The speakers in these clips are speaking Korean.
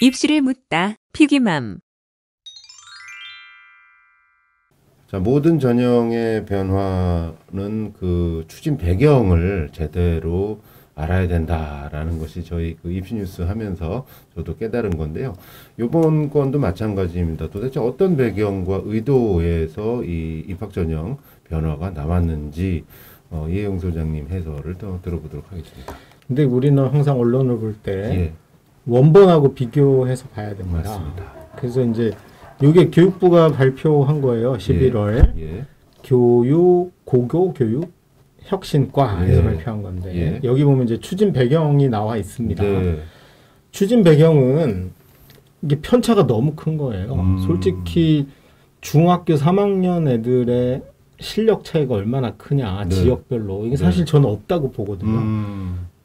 입시를 묻다 피기맘. 자, 모든 전형의 변화는 그 추진 배경을 제대로 알아야 된다라는 것이 저희 그 입시 뉴스 하면서 저도 깨달은 건데요. 이번 건도 마찬가지입니다. 도대체 어떤 배경과 의도에서 이 입학 전형 변화가 나왔는지 이혜영 소장님 해설을 더 들어보도록 하겠습니다. 근데 우리는 항상 언론을 볼 때 예. 원본하고 비교해서 봐야 됩니다. 맞습니다. 그래서 이제 이게 교육부가 발표한 거예요. 11월 예. 교육 고교 교육 혁신과에서 예. 발표한 건데 예. 여기 보면 이제 추진 배경이 나와 있습니다. 네. 추진 배경은 이게 편차가 너무 큰 거예요. 솔직히 중학교 3학년 애들의 실력 차이가 얼마나 크냐 네. 지역별로 이게 네. 사실 저는 없다고 보거든요.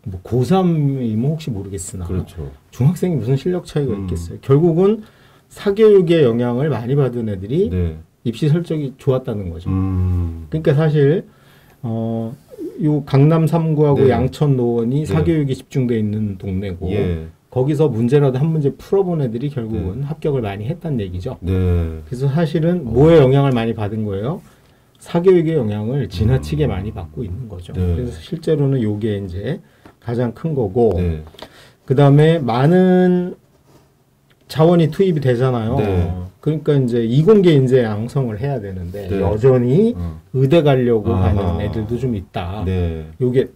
뭐 고3이면 혹시 모르겠으나 그렇죠. 중학생이 무슨 실력 차이가 있겠어요. 결국은 사교육의 영향을 많이 받은 애들이 네. 입시 설정이 좋았다는 거죠. 음. 그러니까 사실 요 강남 3구하고 네. 양천 노원이 네. 사교육이 집중돼 있는 동네고 예. 거기서 문제라도 한 문제 풀어본 애들이 결국은 네. 합격을 많이 했다는 얘기죠. 네. 그래서 사실은 뭐의 영향을 많이 받은 거예요? 사교육의 영향을 지나치게 많이 받고 있는 거죠. 네. 그래서 실제로는 요게 이제 가장 큰 거고 네. 그 다음에 많은 자원이 투입이 되잖아요. 네. 그러니까 이제 이공계 인재 양성을 해야 되는데 네. 여전히 의대 가려고 아하. 하는 애들도 좀 있다. 네. 요게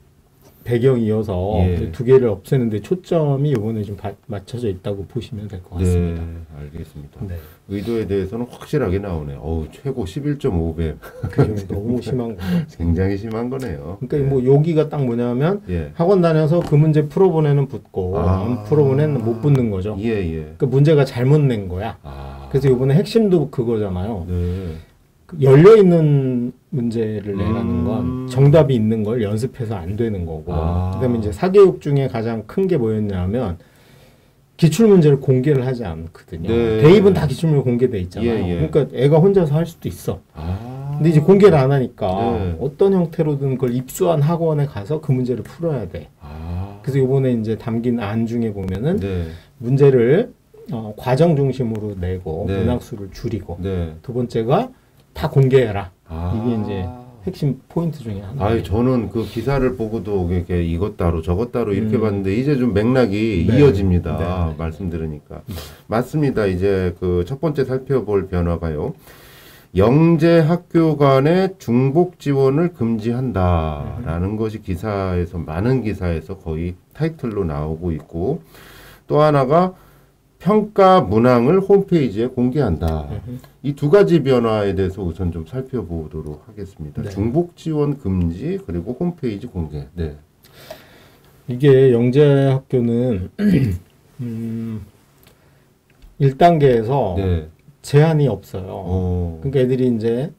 배경이어서 예. 두 개를 없애는데 초점이 요번에 좀 맞춰져 있다고 보시면 될 것 같습니다. 네, 알겠습니다. 네. 의도에 대해서는 확실하게 나오네요. 어우, 최고 11.5배. 그게 너무 심한 거예요. 굉장히 심한 거네요. 그러니까 뭐 여기가 딱 뭐냐면 예. 학원 다녀서 그 문제 풀어본 애는 붙고 안 풀어본 애는 못 붙는 거죠. 예, 예. 그러니까 문제가 잘못 낸 거야. 그래서 이번에 핵심도 그거잖아요. 네. 열려있는 문제를 내라는 건 정답이 있는 걸 연습해서 안 되는 거고 그다음에 이제 사교육 중에 가장 큰 게 뭐였냐면 기출문제를 공개를 하지 않거든요. 네. 대입은 다 기출문제 공개돼 있잖아요. 예, 예. 그러니까 애가 혼자서 할 수도 있어. 근데 이제 공개를 안 하니까 네. 어떤 형태로든 그걸 입수한 학원에 가서 그 문제를 풀어야 돼. 그래서 이번에 이제 담긴 안 중에 보면은 네. 문제를 과정 중심으로 내고 네. 문항수를 줄이고 네. 두 번째가 다 공개해라. 이게 이제 핵심 포인트 중에 하나. 아니, 저는 그 기사를 보고도 이렇게 이것 따로 저것 따로 이렇게 봤는데 이제 좀 맥락이 네. 이어집니다. 네. 말씀 들으니까. 맞습니다. 이제 그 첫 번째 살펴볼 변화가요. 영재 학교 간의 중복 지원을 금지한다라는 것이 기사에서 많은 기사에서 거의 타이틀로 나오고 있고 또 하나가 평가 문항을 홈페이지에 공개한다. 이 두 가지 변화에 대해서 우선 좀 살펴보도록 하겠습니다. 네. 중복 지원 금지 그리고 홈페이지 공개. 네. 이게 영재 학교는 1단계에서 네. 제한이 없어요. 그러니까 애들이 이제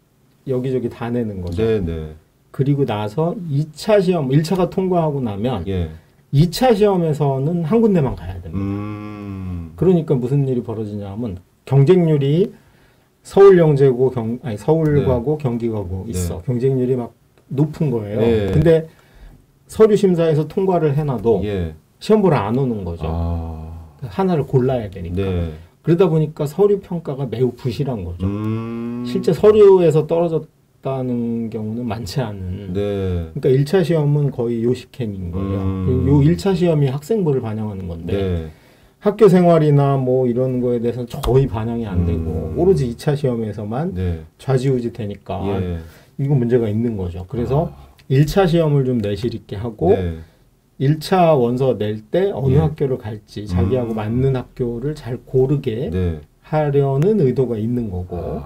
여기저기 다 내는 거죠. 네, 네. 그리고 나서 2차 시험, 1차가 통과하고 나면 예. 2차 2차 시험에서는 한 군데만 가야 됩니다. 그러니까 무슨 일이 벌어지냐면 경쟁률이 서울영재고 서울과고 경기가고 있어. 네. 경쟁률이 막 높은 거예요. 네. 근데 서류 심사에서 통과를 해놔도 예. 시험 보러 안 오는 거죠. 하나를 골라야 되니까. 네. 그러다 보니까 서류 평가가 매우 부실한 거죠. 실제 서류에서 떨어졌다는 경우는 많지 않은. 네. 그러니까 1차 시험은 거의 요식행인 거예요. 요 1차 시험이 학생부를 반영하는 건데 네. 학교 생활이나 뭐 이런 거에 대해서는 거의 반영이 안 되고 오로지 2차 시험에서만 네. 좌지우지 되니까 예. 이거 문제가 있는 거죠. 그래서 1차 시험을 좀 내실 있게 하고 네. 1차 원서 낼 때 어느 예. 학교를 갈지 자기하고 맞는 학교를 잘 고르게 네. 하려는 의도가 있는 거고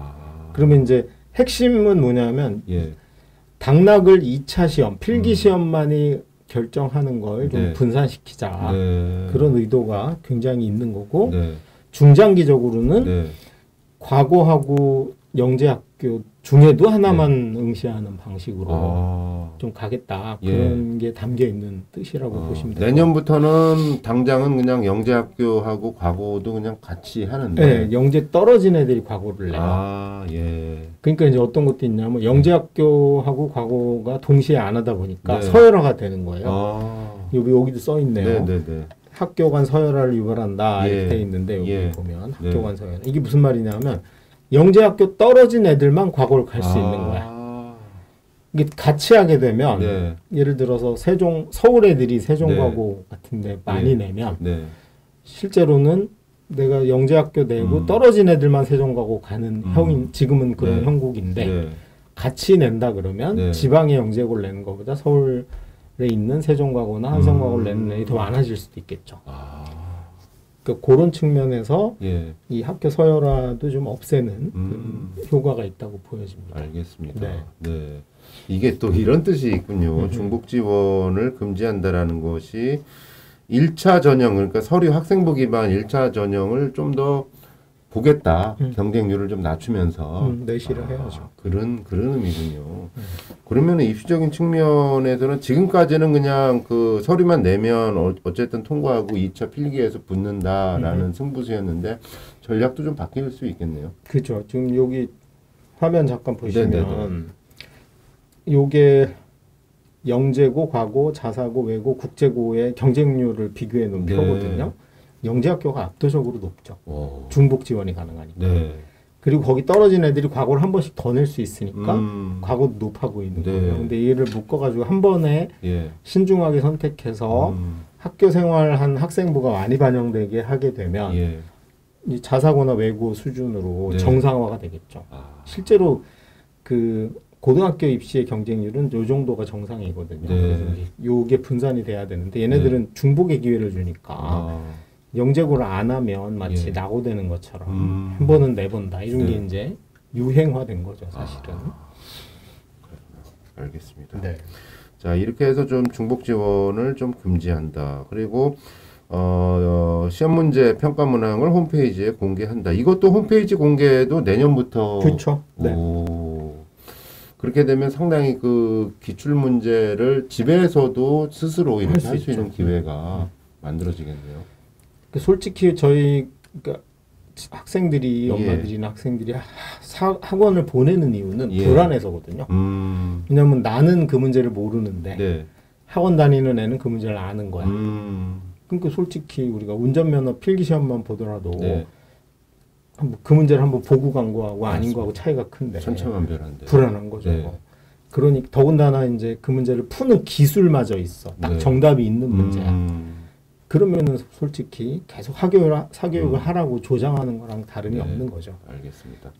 그러면 이제 핵심은 뭐냐면 예. 당락을 2차 시험, 필기 시험만이 결정하는 걸 좀 네. 분산시키자. 네. 그런 의도가 굉장히 있는 거고 네. 중장기적으로는 네. 과거하고 영재학교 중에도 하나만 응시하는 방식으로 좀 가겠다. 예. 그런 게 담겨 있는 뜻이라고 보시면 돼요. 내년부터는 당장은 그냥 영재학교하고 과거도 그냥 같이 하는데. 네, 영재 떨어진 애들이 과거를 내요. 예. 그러니까 이제 어떤 것도 있냐면 영재학교하고 과거가 동시에 안 하다 보니까 네. 서열화가 되는 거예요. 여기도 써 있네요. 네네네. 학교 간 서열화를 유발한다 예. 이렇게 돼 있는데 여기 예. 보면 학교 네. 간 서열화 이게 무슨 말이냐면 영재학교 떨어진 애들만 과거를 갈 수 있는 거야. 이게 같이 하게 되면 네. 예를 들어서 서울 애들이 세종과고 같은데 많이 예. 내면 네. 실제로는 내가 영재학교 내고 떨어진 애들만 세종과고 가는 지금은 그런 네. 형국인데 네. 같이 낸다 그러면 네. 지방의 영재고를 내는 것보다 서울에 있는 세종과고나 한성과고를 내는 애들이 더 많아질 수도 있겠죠. 그러니까 그런 측면에서 예. 이 학교 서열화도 좀 없애는 그 효과가 있다고 보여집니다. 알겠습니다. 네. 네. 이게 또 이런 뜻이 있군요. 중복 지원을 금지한다라는 것이 1차 전형, 그러니까 서류 학생부 기반 1차 전형을 좀 더 보겠다. 경쟁률을 좀 낮추면서. 내시를 해야죠. 그런 의미군요. 그러면 입시적인 측면에서는 지금까지는 그냥 그 서류만 내면 어쨌든 통과하고 2차 필기에서 붙는다라는 승부수였는데 전략도 좀 바뀔 수 있겠네요. 그렇죠. 지금 여기 화면 잠깐 보시면 네네네. 요게 영재고, 과고, 자사고, 외고, 국제고의 경쟁률을 비교해 놓은 네. 표거든요. 영재학교가 압도적으로 높죠. 오. 중복 지원이 가능하니까. 네. 그리고 거기 떨어진 애들이 과거를 한 번씩 더 낼 수 있으니까 과거도 높아 보이는 네. 거예요. 근데 얘를 묶어가지고 한 번에 예. 신중하게 선택해서 학교 생활한 학생부가 많이 반영되게 하게 되면 예. 이 자사고나 외고 수준으로 네. 정상화가 되겠죠. 실제로 그 고등학교 입시의 경쟁률은 요 정도가 정상이거든요. 네. 그래서 요게 분산이 돼야 되는데 얘네들은 중복의 기회를 주니까 영재고를 안 하면 마치 예. 낙오되는 것처럼 한 번은 내본다 이런 게 네. 이제 유행화된 거죠, 사실은. 알겠습니다. 네. 자, 이렇게 해서 좀 중복 지원을 좀 금지한다. 그리고 시험 문제 평가 문항을 홈페이지에 공개한다. 이것도 홈페이지 공개도 내년부터. 그렇죠. 네. 오. 그렇게 되면 상당히 그 기출 문제를 집에서도 스스로 이렇게 할 수 있는 기회가 만들어지겠네요. 솔직히 저희 그러니까 학생들이 예. 엄마들이나 학생들이 학원을 보내는 이유는 예. 불안해서거든요. 왜냐하면 나는 그 문제를 모르는데 네. 학원 다니는 애는 그 문제를 아는 거야. 그러니까 솔직히 우리가 운전면허 필기시험만 보더라도 네. 그 문제를 한번 보고 간 거하고 아닌 맞습니다. 거하고 차이가 큰데 천차만별한데. 불안한 거죠. 네. 그러니 더군다나 이제 그 문제를 푸는 기술마저 있어. 딱 네. 정답이 있는 문제야. 그러면은 솔직히 계속 사교육을 하라고 조장하는 거랑 다름이 네. 없는 거죠. 알겠습니다.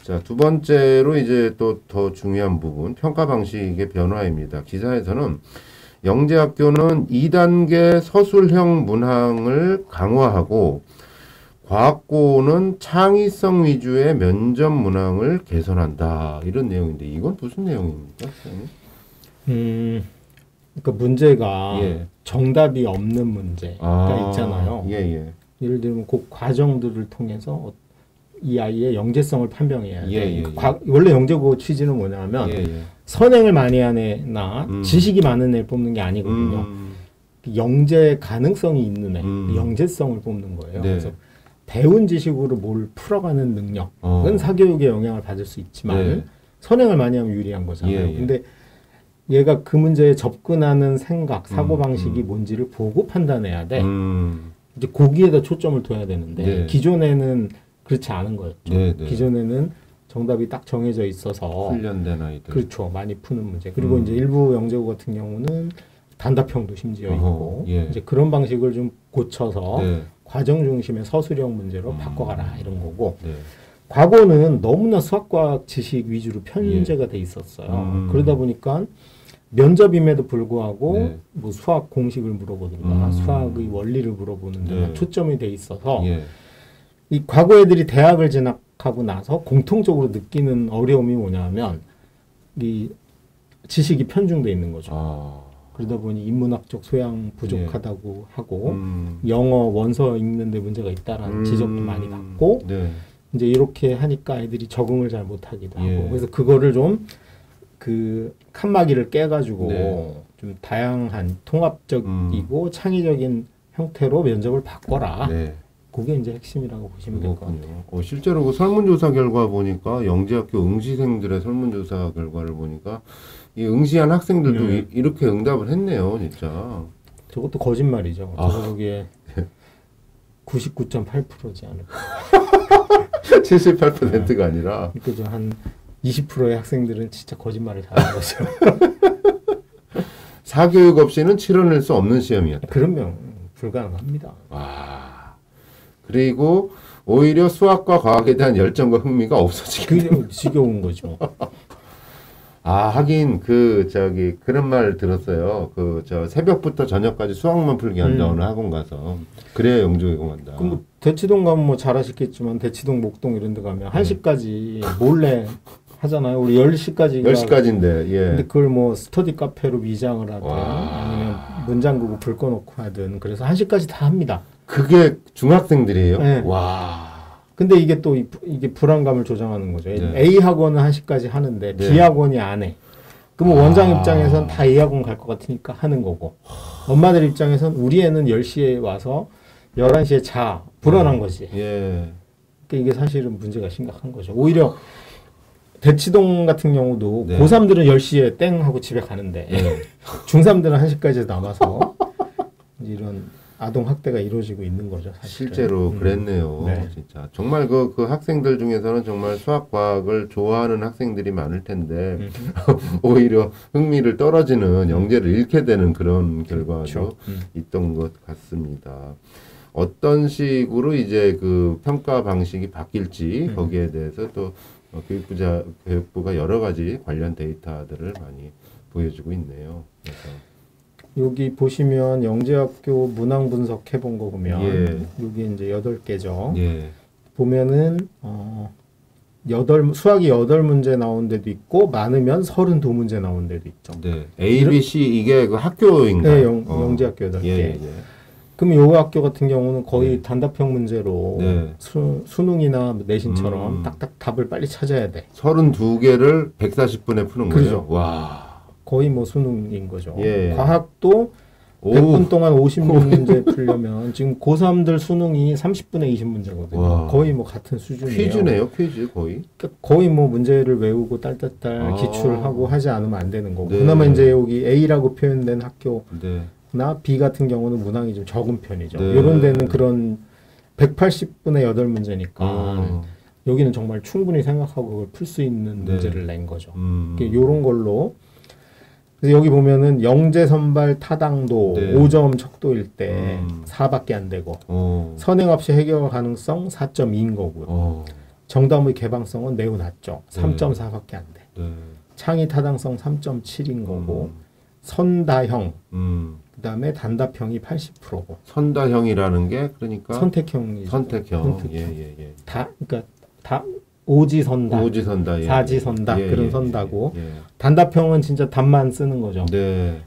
자, 두 번째로 이제 또 더 중요한 부분, 평가 방식의 변화입니다. 기사에서는 영재학교는 2단계 서술형 문항을 강화하고 과학고는 창의성 위주의 면접 문항을 개선한다. 이런 내용인데 이건 무슨 내용입니까, 선생님? 그러니까 문제가 예. 정답이 없는 문제가 있잖아요. 예. 예를 들면 그 과정들을 통해서 이 아이의 영재성을 판명해야 돼. 예. 원래 영재고 취지는 뭐냐면 예. 선행을 많이 한 애나 지식이 많은 애를 뽑는 게 아니거든요. 영재 가능성이 있는 애, 영재성을 뽑는 거예요. 네. 그래서 배운 지식으로 뭘 풀어가는 능력은 사교육에 영향을 받을 수 있지만 네. 선행을 많이 하면 유리한 거잖아요. 예. 근데 얘가 그 문제에 접근하는 생각, 사고방식이 뭔지를 보고 판단해야 돼. 이제 거기에다 초점을 둬야 되는데 네. 기존에는 그렇지 않은 거였죠. 네. 기존에는 정답이 딱 정해져 있어서 훈련된 아이들. 그렇죠. 많이 푸는 문제. 그리고 이제 일부 영재고 같은 경우는 단답형도 심지어 있고 예. 이제 그런 방식을 좀 고쳐서 네. 과정 중심의 서술형 문제로 바꿔가라 이런 거고 네. 과거는 너무나 수학과학 지식 위주로 편제가 돼 있었어요. 그러다 보니까 면접임에도 불구하고 네. 뭐 수학 공식을 물어보든가 수학의 원리를 물어보는 데만 네. 초점이 돼 있어서 예. 이 과거 애들이 대학을 진학하고 나서 공통적으로 느끼는 어려움이 뭐냐면 이 지식이 편중돼 있는 거죠. 그러다 보니 인문학적 소양 부족하다고 하고 영어 원서 읽는데 문제가 있다라는 지적도 많이 받고 네. 이제 이렇게 하니까 애들이 적응을 잘 못하기도 하고 예. 그래서 그거를 좀 그 칸막이를 깨가지고 네. 좀 다양한 통합적이고 창의적인 형태로 면접을 바꿔라. 네. 그게 이제 핵심이라고 보시면 될 것 같아요. 실제로 그 설문조사 결과 보니까 영재학교 응시생들의 설문조사 결과를 보니까 이 응시한 학생들도 이렇게 응답을 했네요, 진짜. 저것도 거짓말이죠. 아. 제가 보기에 99.8%지 않을까. 78%가 아니라 그죠. 한 20%의 학생들은 진짜 거짓말을 잘하는 거죠. 사교육 없이는 치러낼 수 없는 시험이었다. 그러면 불가능합니다. 와. 그리고 오히려 수학과 과학에 대한 열정과 흥미가 없어지게. 그게 지겨운 거죠. 아, 하긴 그런 말 들었어요. 새벽부터 저녁까지 수학만 풀게 한다 어느 학원 가서. 그래야 영종이 공한다. 그럼 뭐 대치동 가면 뭐 잘하시겠지만 대치동, 목동 이런 데 가면 1시까지 몰래 하잖아요. 우리 10시까지가 10시까지인데. 예. 근데 그걸 뭐 스터디 카페로 위장을 하든 와. 아니면 문 잠그고 불 꺼놓고 하든 그래서 1시까지 다 합니다. 그게 중학생들이에요? 네. 와. 근데 이게 또 이게 불안감을 조장하는 거죠. 네. A 학원은 1시까지 하는데 네. B 학원이 안 해. 그러면 원장 입장에선 다 A 학원 갈 것 같으니까 하는 거고 엄마들 입장에선 우리 애는 10시에 와서 11시에 자. 불안한 거지. 예. 그러니까 이게 사실은 문제가 심각한 거죠. 오히려 대치동 같은 경우도 네. 고3들은 10시에 땡 하고 집에 가는데 예. 중3들은 1시까지 남아서 이런 아동 학대가 이루어지고 있는 거죠. 사실은. 실제로 그랬네요. 네. 진짜. 정말 그 학생들 중에서는 정말 수학, 과학을 좋아하는 학생들이 많을 텐데, 오히려 흥미를 떨어지는 영재를 잃게 되는 그런 결과도 그렇죠. 있던 것 같습니다. 어떤 식으로 이제 그 평가 방식이 바뀔지 거기에 대해서 또 교육부가 여러 가지 관련 데이터들을 많이 보여주고 있네요. 그래서 여기 보시면 영재학교 문항 분석해 본 거 보면 예. 여기 이제 8개죠. 예. 보면은 수학이 8문제 나온 데도 있고 많으면 32문제 나온 데도 있죠. 네. A, B, C 이게 그 학교인가요? 네, 영재학교 8개. 예, 예. 그럼 요 학교 같은 경우는 거의 단답형 문제로 네. 수능이나 내신처럼 딱딱 답을 빨리 찾아야 돼. 32개를 140분에 푸는 그렇죠. 거예요. 와. 거의 뭐 수능인 거죠. 예. 과학도 오. 100분 동안 50문제 풀려면 지금 고3들 수능이 30분에 20문제거든요. 와. 거의 뭐 같은 수준이에요. 퀴즈네요, 퀴즈 거의. 그러니까 거의 뭐 문제를 외우고 딸딸딸 아. 기출하고 하지 않으면 안 되는 거고. 네. 그나마 이제 여기 A라고 표현된 학교나 네. B 같은 경우는 문항이 좀 적은 편이죠. 네. 이런 데는 그런 180분에 8문제니까 아. 여기는 정말 충분히 생각하고 그걸 풀 수 있는 네. 문제를 낸 거죠. 음. 요런 걸로 그래서 여기 보면은 영재 선발 타당도 네. 5점 척도일 때 4밖에 안 되고 선행 없이 해결 가능성 4.2인 거고요. 정답의 개방성은 매우 낮죠. 3.4밖에 안 돼. 네. 창의 타당성 3.7인 거고 선다형 그다음에 단답형이 80%고 선다형이라는 게 그러니까 선택형이죠. 선택형. 예. 그러니까 다 오지선다, 오지선다, 예. 사지선다 예, 그런 예, 선다고 예. 단답형은 진짜 답만 쓰는 거죠. 네.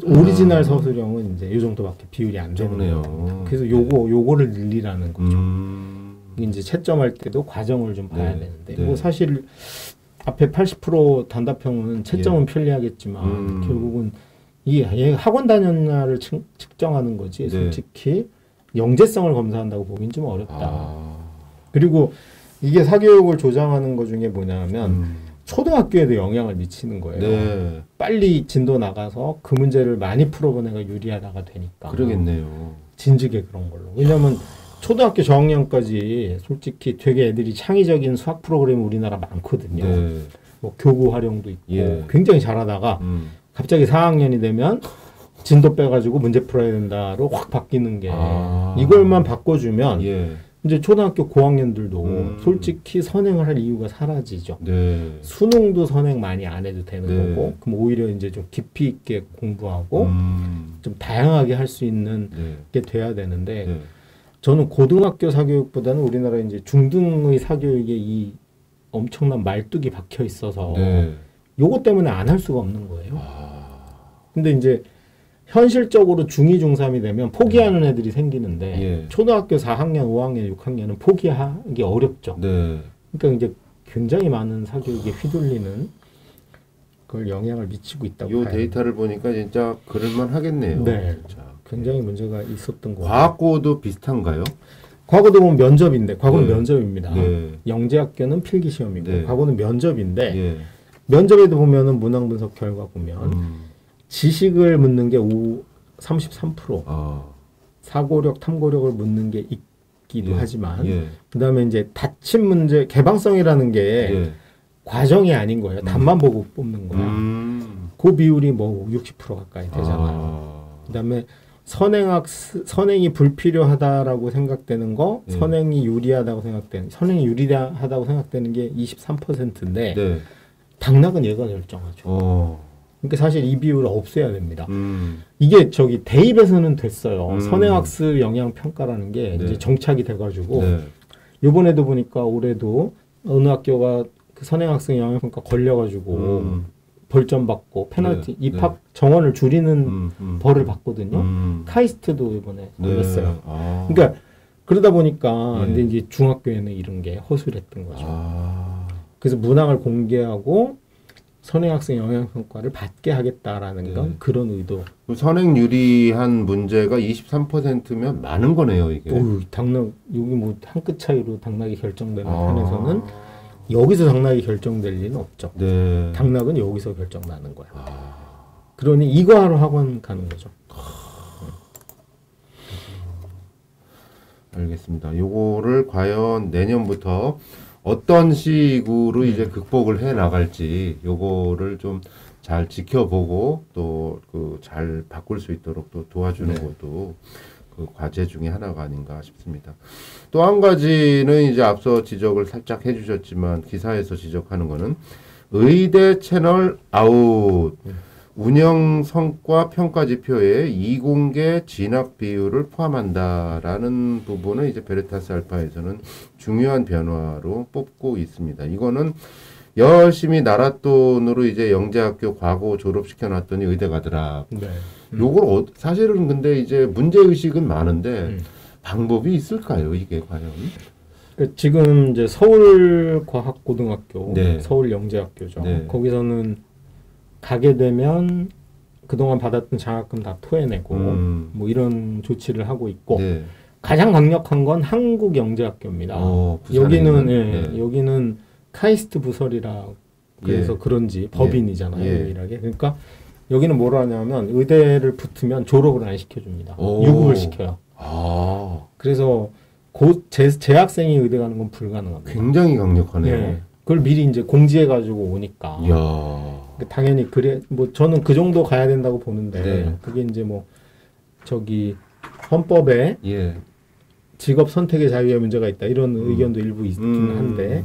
오리지널 서술형은 이제 이 정도밖에 비율이 안 되는 좋네요. 거예요. 그래서 요거를 늘리라는 거죠. 이제 채점할 때도 과정을 좀 봐야 네. 되는데 네. 뭐 사실 앞에 80% 단답형은 채점은 예. 편리하겠지만 결국은 얘 학원 다녔냐를 측정하는 거지. 네. 솔직히 영재성을 검사한다고 보긴 좀 어렵다. 아. 그리고 이게 사교육을 조장하는 것 중에 뭐냐면 초등학교에도 영향을 미치는 거예요. 네. 빨리 진도 나가서 그 문제를 많이 풀어본 애가 유리하다가 되니까. 그러겠네요. 진즉에 그런 걸로. 왜냐하면 초등학교 저학년까지 솔직히 되게 애들이 창의적인 수학 프로그램이 우리나라 많거든요. 네. 뭐 교구 활용도 있고 예. 굉장히 잘하다가 갑자기 4학년이 되면 진도 빼가지고 문제 풀어야 된다로 확 바뀌는 게 이걸만 바꿔주면 예. 이제 초등학교 고학년들도 솔직히 선행을 할 이유가 사라지죠. 네. 수능도 선행 많이 안 해도 되는 네. 거고, 그럼 오히려 이제 좀 깊이 있게 공부하고 좀 다양하게 할 수 있는 네. 게 돼야 되는데, 네. 저는 고등학교 사교육보다는 우리나라 이제 중등의 사교육에 이 엄청난 말뚝이 박혀 있어서 네. 요거 때문에 안 할 수가 없는 거예요. 근데 이제 현실적으로 중2, 중3이 되면 포기하는 애들이 생기는데 예. 초등학교 4학년, 5학년, 6학년은 포기하기 어렵죠. 네. 그러니까 이제 굉장히 많은 사교육에 휘둘리는 그걸 영향을 미치고 있다고 요 봐요. 데이터를 보니까 진짜 그럴만 하겠네요. 네. 진짜. 굉장히 문제가 있었던 거예요. 과학고도 비슷한가요? 과거도 보면 면접인데, 과거는 네. 면접입니다. 네. 영재학교는 필기시험이고, 네. 과거는 면접인데, 예. 면접에도 보면은 문항 분석 결과 보면, 지식을 묻는 게 33%. 사고력, 탐구력을 묻는 게 있기도 예. 하지만 예. 그다음에 이제 닫힌 문제, 개방성이라는 게 예. 과정이 아닌 거예요. 답만 보고 뽑는 거야. 그 비율이 뭐 60% 가까이 되잖아요. 그다음에 선행이 불필요하다라고 생각되는 거, 예. 선행이 유리하다고 생각되는 게 23%인데 네. 당락은 얘가 결정하죠. 그러니까 사실 이 비율을 없애야 됩니다. 이게 저기 대입에서는 됐어요. 선행학습 영향 평가라는 게 네. 이제 정착이 돼가지고 네. 이번에도 보니까 올해도 어느 학교가 그 선행학습 영향 평가 걸려가지고 벌점 받고 페널티 네. 입학 네. 정원을 줄이는 벌을 받거든요. 카이스트도 이번에 걸렸어요. 네. 그러니까 그러다 보니까 네. 근데 이제 중학교에는 이런 게 허술했던 거죠. 그래서 문항을 공개하고 선행학생 영향평가를 받게 하겠다라는 건 그런 의도. 선행 유리한 문제가 23%면 많은 거네요, 이게. 당락 여기 뭐 한 끗 차이로 당락이 결정되는 판에서는 여기서 당락이 결정될 리는 없죠. 네. 당락은 여기서 결정나는 거야. 그러니 이거 하러 학원 가는 거죠. 알겠습니다. 요거를 과연 내년부터 어떤 식으로 이제 극복을 해 나갈지 요거를 좀 잘 지켜보고 또 그 잘 바꿀 수 있도록 또 도와주는 것도 그 과제 중에 하나가 아닌가 싶습니다. 또 한 가지는 이제 앞서 지적을 살짝 해주셨지만 기사에서 지적하는 거는 의대 채널 아웃 운영 성과 평가 지표에 이공계 진학 비율을 포함한다라는 부분을 이제 베리타스 알파에서는 중요한 변화로 뽑고 있습니다. 이거는 열심히 나라 돈으로 이제 영재학교 과거 졸업시켜 놨더니 의대 가더라. 네. 요걸 사실은 근데 이제 문제 의식은 많은데 방법이 있을까요? 이게 과연? 그러니까 지금 이제 서울과학고등학교, 네. 서울영재학교죠. 네. 거기서는 가게 되면 그동안 받았던 장학금 다 토해내고 뭐 이런 조치를 하고 있고 네. 가장 강력한 건 한국영재학교입니다. 여기는 여기는 카이스트 부설이라 그래서 그런지 법인이잖아요. 유일하게. 그러니까 여기는 뭐라 하냐면 의대를 붙으면 졸업을 안 시켜줍니다. 유급을 시켜요. 그래서 곧 재학생이 의대 가는 건 불가능합니다. 굉장히 강력하네요. 네. 그걸 미리 이제 공지해가지고 오니까. 당연히 그래 뭐 저는 그 정도 가야 된다고 보는데 그게 이제 뭐 저기 헌법에 직업 선택의 자유에 문제가 있다 이런 의견도 일부 있긴 한데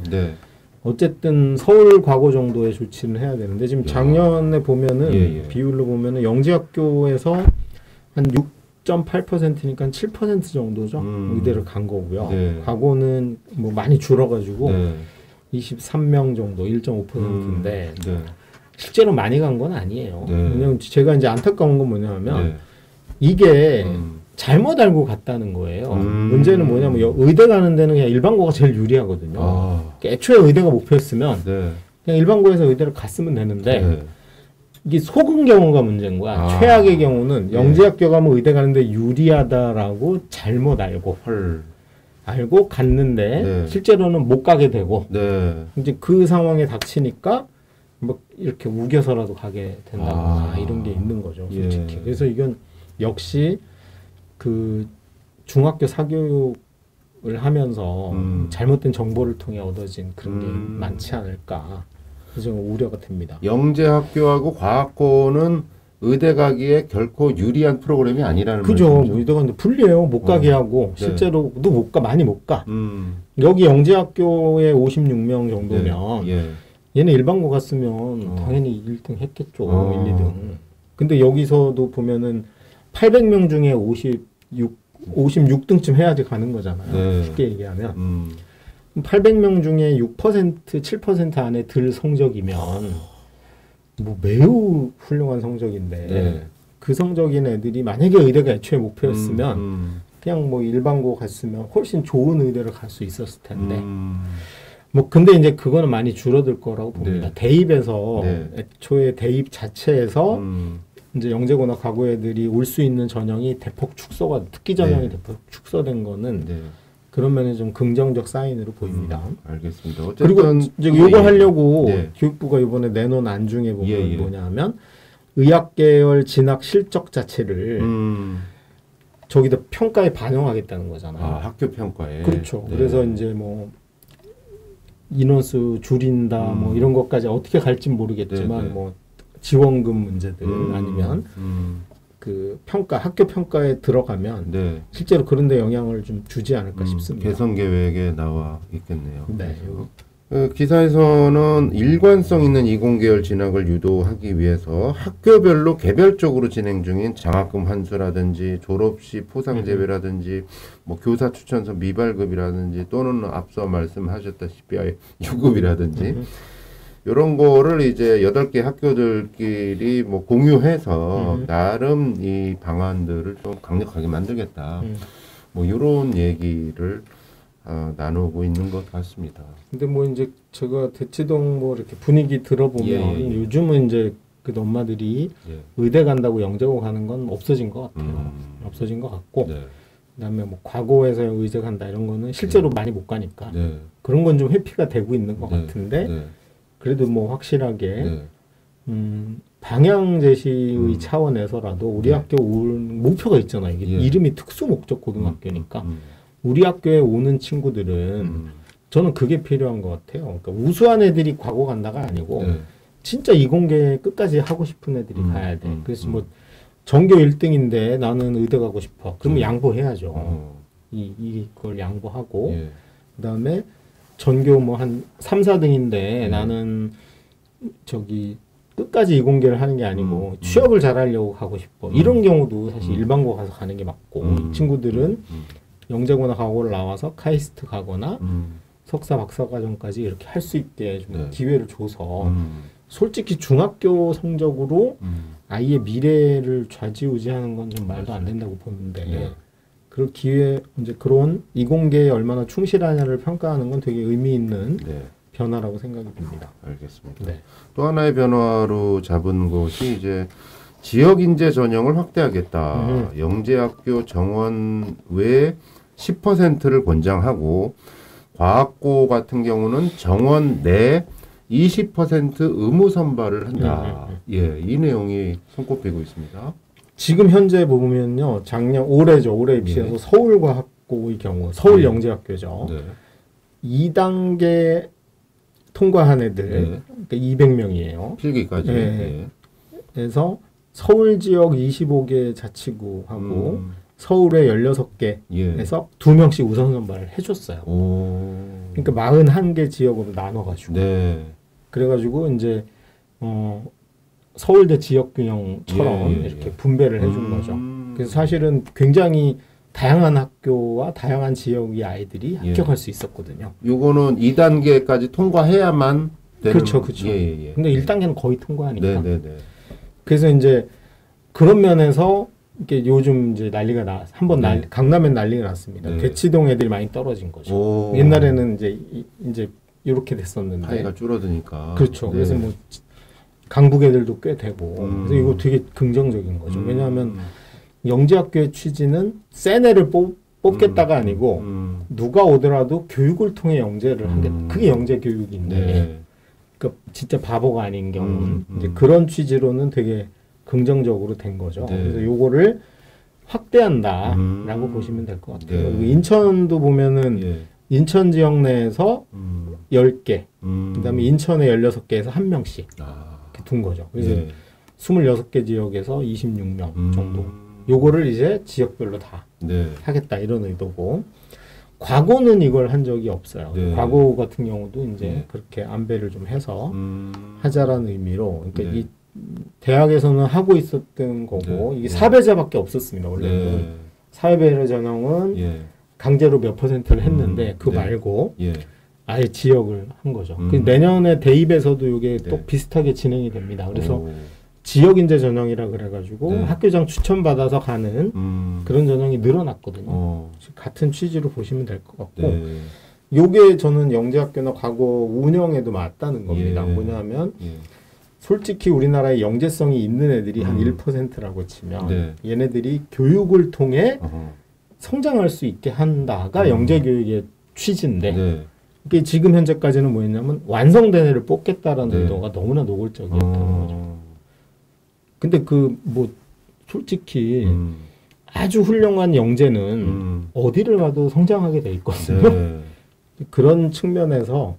어쨌든 서울 과거 정도의 조치를 해야 되는데 지금 작년에 보면은 비율로 보면은 영재학교에서 한 6.8%니까 7% 정도죠. 의대를 간 거고요. 과거는 뭐 많이 줄어가지고 23명 정도 1.5%인데 실제로 많이 간 건 아니에요. 왜냐면 제가 이제 안타까운 건 뭐냐면 이게 잘못 알고 갔다는 거예요. 문제는 뭐냐면 의대 가는 데는 그냥 일반고가 제일 유리하거든요. 애초에 의대가 목표였으면 그냥 일반고에서 의대를 갔으면 되는데 이게 속은 경우가 문제인 거야. 최악의 경우는 영재학교 가면 의대 가는데 유리하다라고 잘못 알고 갔는데 실제로는 못 가게 되고 이제 그 상황에 닥치니까 뭐 이렇게 우겨서라도 가게 된다거나 이런 게 있는 거죠, 솔직히. 그래서 이건 역시 그 중학교 사교육을 하면서 잘못된 정보를 통해 얻어진 그런 게 많지 않을까. 그래서 우려가 됩니다. 영재학교하고 과학고는 의대 가기에 결코 유리한 프로그램이 아니라는 그죠. 말씀이죠. 의대 가는데 불리해요. 못 가게 하고 실제로도 못 가, 많이 못 가. 여기 영재학교에 56명 정도면 얘는 일반고 갔으면 당연히 1등 했겠죠. 1, 2등. 근데 여기서도 보면은 800명 중에 56등쯤 해야지 가는 거잖아요. 쉽게 얘기하면. 800명 중에 6%, 7% 안에 들 성적이면 뭐 매우 훌륭한 성적인데 그 성적인 애들이 만약에 의대가 애초에 목표였으면 그냥 뭐 일반고 갔으면 훨씬 좋은 의대를 갈 수 있었을 텐데 뭐 근데 이제 그거는 많이 줄어들 거라고 봅니다. 대입에서 애초에 대입 자체에서 이제 영재고나 과고 애들이 올 수 있는 전형이 대폭 축소가 특기 전형이 대폭 축소된 거는 그런 면에 좀 긍정적 사인으로 보입니다. 알겠습니다. 어쨌든 그리고 이제 요거 하려고 교육부가 이번에 내놓은 안 중에 보면 뭐냐면 의학계열 진학 실적 자체를 저기다 평가에 반영하겠다는 거잖아요. 아, 학교 평가에. 그렇죠. 네. 그래서 이제 뭐 인원수 줄인다 뭐 이런 것까지 어떻게 갈진 모르겠지만 네, 네. 뭐 지원금 문제들 아니면 그 평가 학교 평가에 들어가면 네. 실제로 그런 데 영향을 좀 주지 않을까 싶습니다. 개선 계획에 나와 있겠네요. 네. 그 기사에서는 일관성 있는 이공계열 진학을 유도하기 위해서 학교별로 개별적으로 진행 중인 장학금 환수라든지 졸업시 포상 제외라든지 뭐 교사 추천서 미발급이라든지 또는 앞서 말씀하셨다시피 유급이라든지 이런 거를 이제 8개 학교들끼리 뭐 공유해서 나름 이 방안들을 좀 강력하게 만들겠다. 뭐 이런 얘기를 나누고 있는 것 같습니다. 근데 뭐 이제 제가 대치동 뭐 이렇게 분위기 들어보면 예. 요즘은 이제 그 엄마들이 예. 의대 간다고 영재고 가는 건 없어진 것 같아요. 없어진 것 같고 네. 그다음에 뭐 과거에서 의대 간다 이런 거는 실제로 많이 못 가니까 네. 그런 건 좀 회피가 되고 있는 것 네. 같은데 네. 그래도 뭐 확실하게 네. 방향 제시의 차원에서라도 우리 네. 학교 올 목표가 있잖아요. 이게 예. 이름이 특수 목적 고등학교니까 우리 학교에 오는 친구들은 저는 그게 필요한 것 같아요. 그러니까 우수한 애들이 과거 간다가 아니고 네. 진짜 이공계 끝까지 하고 싶은 애들이 가야 돼. 그래서 뭐 전교 1등인데 나는 의대 가고 싶어. 그러면 양보해야죠. 이걸 양보하고 예. 그다음에 전교 뭐 한 3, 4등인데 네. 나는 저기 끝까지 이공계를 하는 게 아니고 취업을 잘하려고 가고 싶어. 이런 경우도 사실 일반고 가서 가는 게 맞고 이 친구들은 영재고나 과고를 나와서 카이스트 가거나 석사 박사 과정까지 이렇게 할 수 있게 좀 네. 기회를 줘서 솔직히 중학교 성적으로 아이의 미래를 좌지우지하는 건 좀 말도 안 된다고 보는데 네. 그 기회 이제 그런 이공계에 얼마나 충실하냐를 평가하는 건 되게 의미 있는 네. 변화라고 생각이 듭니다. 알겠습니다. 네. 또 하나의 변화로 잡은 것이 이제 지역 인재 전형을 확대하겠다. 영재학교 정원 외 10%를 권장하고 과학고 같은 경우는 정원 내 20% 의무 선발을 한다. 예, 이 내용이 손꼽히고 있습니다. 지금 현재 보면요, 올해에 입시해서 서울과학고의 경우, 서울 영재학교죠. 네. 2단계 통과한 애들, 네. 그러니까 200명이에요. 필기까지. 네. 예. 그래서 서울 지역 25개 자치구하고 서울에 16개에서 예. 2명씩 우선 선발을 해줬어요. 오. 그러니까 41개 지역으로 나눠가지고. 네. 그래가지고 이제 서울대 지역균형처럼 예, 예, 이렇게 예. 분배를 해준 거죠. 그래서 사실은 굉장히 다양한 학교와 다양한 지역의 아이들이 예. 합격할 수 있었거든요. 요거는 2단계까지 통과해야만 되는. 그렇죠, 그렇죠. 예, 예, 예. 근데 1단계는 거의 통과하니까. 네, 네, 네. 그래서 이제 그런 면에서 이게 요즘 이제 난리가 한번 네. 강남엔 난리가 났습니다. 네. 대치동 애들이 많이 떨어진 거죠. 오. 옛날에는 이제 이렇게 됐었는데. 파이가 줄어드니까. 그렇죠. 네. 그래서 뭐 강북 애들도 꽤 되고. 그래서 이거 되게 긍정적인 거죠. 왜냐하면 영재학교의 취지는 센 애를 뽑겠다가 아니고 누가 오더라도 교육을 통해 영재를 하겠다. 그게 영재 교육인데. 네. 그러니까 진짜 바보가 아닌 경우는 이제 그런 취지로는 되게 긍정적으로 된 거죠. 네. 그래서 요거를 확대한다라고 보시면 될 것 같아요. 네. 그리고 인천도 보면은 예. 인천 지역 내에서 10개, 그다음에 인천에 16개에서 1명씩 아. 이렇게 둔 거죠. 그래서 예. 26개 지역에서 26명 정도. 요거를 이제 지역별로 다 네. 하겠다 이런 의도고. 과거는 이걸 한 적이 없어요. 네. 과거 같은 경우도 이제 네. 그렇게 안배를 좀 해서 음. 하자라는 의미로. 그러니까 네. 이 대학에서는 하고 있었던 거고 네. 이게 네. 사배자밖에 없었습니다. 원래는 네. 사회배려 전형은 예. 강제로 몇 %를 했는데 그거 네. 말고 예. 아예 지역을 한 거죠. 그 내년에 대입에서도 이게 또 네. 비슷하게 진행이 됩니다. 그래서 오. 지역인재 전형이라 그래가지고 네. 학교장 추천받아서 가는 그런 전형이 늘어났거든요. 같은 취지로 보시면 될 것 같고 네. 요게 저는 영재학교나 과거 운영에도 맞다는 겁니다. 예. 뭐냐면 예. 솔직히 우리나라에 영재성이 있는 애들이 한 1%라고 치면 네. 얘네들이 교육을 통해 어허. 성장할 수 있게 한다가 영재교육의 취지인데 네. 이게 지금 현재까지는 뭐였냐면 완성된 애를 뽑겠다라는 네. 의도가 너무나 노골적이었다는 거죠. 근데 그 뭐 솔직히 아주 훌륭한 영재는 어디를 가도 성장하게 돼 있거든요. 네. 그런 측면에서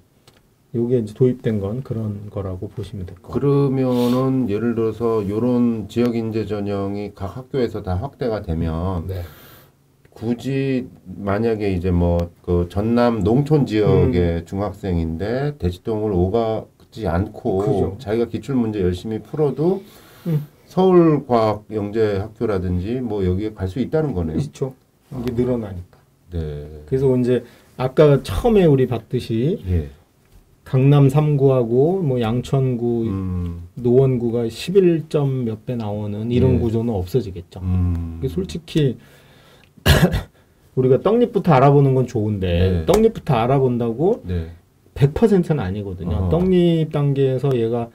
요게 이제 도입된 건 그런 거라고 보시면 될 것 같아요. 그러면은 예를 들어서 요런 지역 인재 전형이 각 학교에서 다 확대가 되면 네. 굳이 만약에 이제 뭐 그 전남 농촌 지역의 중학생인데 대치동을 오가지 않고 그죠. 자기가 기출 문제 열심히 풀어도 음. 서울과학영재학교라든지 뭐 여기에 갈 수 있다는 거네요. 그렇죠. 이게 늘어나니까. 네. 그래서 이제 아까 처음에 우리 봤듯이 예. 강남 3구하고 뭐 양천구, 노원구가 11점 몇 배 나오는 이런 네. 구조는 없어지겠죠. 솔직히 우리가 떡잎부터 알아보는 건 좋은데 네. 떡잎부터 알아본다고 네. 100%는 아니거든요. 떡잎 단계에서 얘가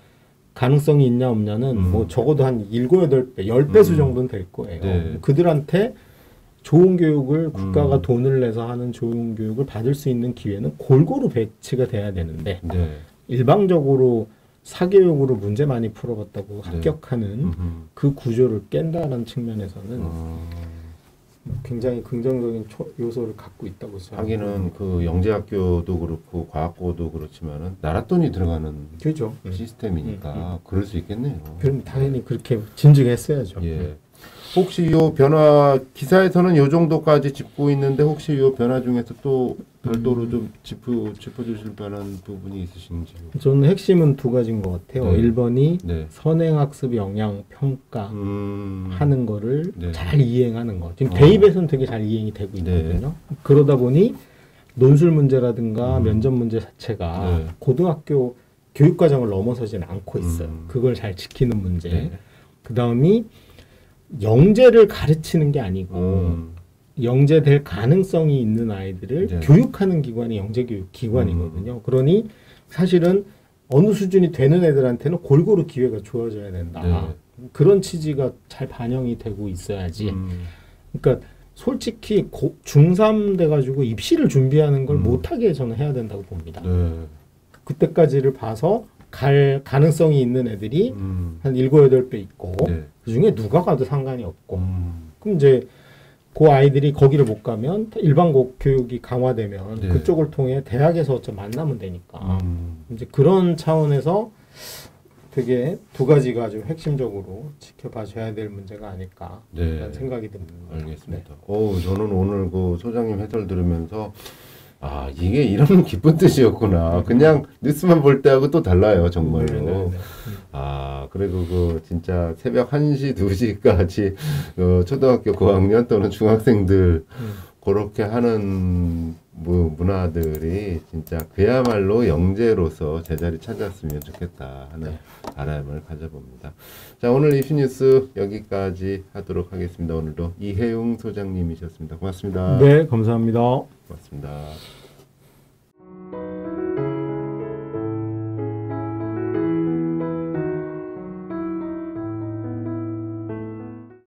가능성이 있냐 없냐는 뭐 적어도 한 7, 8배, 10배수 정도는 될 거예요. 네. 그들한테 좋은 교육을 국가가 돈을 내서 하는 좋은 교육을 받을 수 있는 기회는 골고루 배치가 돼야 되는데 네. 일방적으로 사교육으로 문제 많이 풀어봤다고 합격하는 그 구조를 깬다는 측면에서는 굉장히 긍정적인 요소를 갖고 있다고 생각합니다. 하기는 그 영재학교도 그렇고 과학고도 그렇지만은 나라 돈이 들어가는 그죠. 시스템이니까 그럴 수 있겠네요. 그럼 당연히 그렇게 진즉했어야죠. 예. 혹시 요 변화 기사에서는 요 정도까지 짚고 있는데 혹시 요 변화 중에서 또 별도로 좀 짚어주실 만한 부분이 있으신지? 저는 핵심은 두 가지인 것 같아요. 네. 1번이 네. 선행학습 영향 평가 하는 거를 네. 잘 이행하는 거. 지금 대입에서는 되게 잘 이행이 되고 있거든요. 네. 그러다 보니 논술 문제라든가 면접 문제 자체가 네. 고등학교 교육 과정을 넘어서지는 않고 있어요. 그걸 잘 지키는 문제. 네. 그 다음이 영재를 가르치는 게 아니고 영재될 가능성이 있는 아이들을 네. 교육하는 기관이 영재교육 기관이거든요. 그러니 사실은 어느 수준이 되는 애들한테는 골고루 기회가 주어져야 된다. 네. 그런 취지가 잘 반영이 되고 있어야지. 그러니까 솔직히 중3 돼가지고 입시를 준비하는 걸 못하게 저는 해야 된다고 봅니다. 네. 그때까지를 봐서 갈 가능성이 있는 애들이 한 7, 8배 있고 네. 그중에 누가 가도 상관이 없고 그럼 이제 그 아이들이 거기를 못 가면 일반 교육이 강화되면 네. 그쪽을 통해 대학에서 어차 만나면 되니까 이제 그런 차원에서 되게 두 가지가 아주 핵심적으로 지켜봐줘야 될 문제가 아닐까 네. 라는 생각이 듭니다. 알겠습니다. 저는 오늘 그 소장님 해설 들으면서 아 이게 이런 기쁜 뜻이었구나. 그냥 뉴스만 볼 때하고 또 달라요 정말로. 네. 아 그리고 그 진짜 새벽 1시 2시까지 초등학교 고학년 또는 중학생들 그렇게 하는 문화들이 진짜 그야말로 영재로서 제자리 찾았으면 좋겠다 하는 바람을 가져봅니다. 자 오늘 이슈뉴스 여기까지 하도록 하겠습니다. 오늘도 이혜웅 소장님이셨습니다. 고맙습니다. 네, 감사합니다. 고맙습니다.